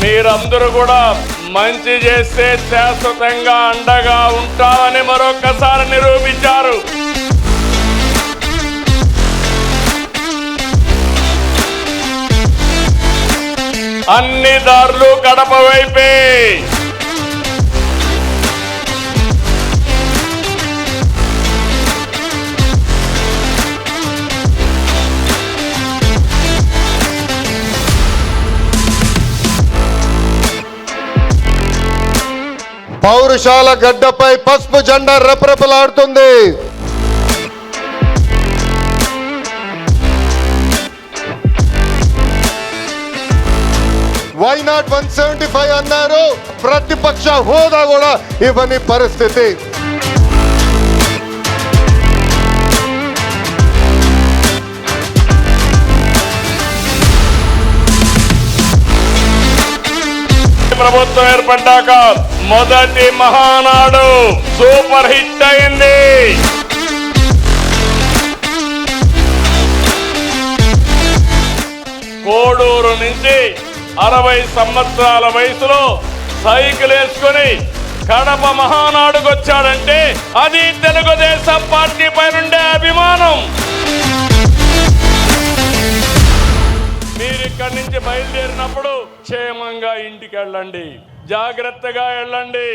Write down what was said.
మీరందరూ కూడా మంచి చేస్తే శాశ్వతంగా అండగా ఉంటారని మరొకసారి నిరూపించారు. అన్ని దారులు కడప వైపే. పౌరశాల గడ్డపై పసుపు జెండా రెపరెపలాడుతుంది. వైనాట్ 175 అన్నారు, ప్రతిపక్ష హోదా కూడా ఇవ్వని పరిస్థితి. ప్రభుత్వం ఏర్పడ్డాక మొదటి మహానాడు సూపర్ హిట్ అయింది. కోడూరు నుంచి 60 సంవత్సరాల వయసులో సైకిల్ వేసుకుని కడప మహానాడుకు వచ్చాడంటే అది తెలుగుదేశం పార్టీ పైనుండే అభిమానం. మీరు ఇక్కడి నుంచి బయలుదేరినప్పుడు క్షేమంగా ఇంటికి వెళ్ళండి, జాగ్రత్తగా వెళ్ళండి.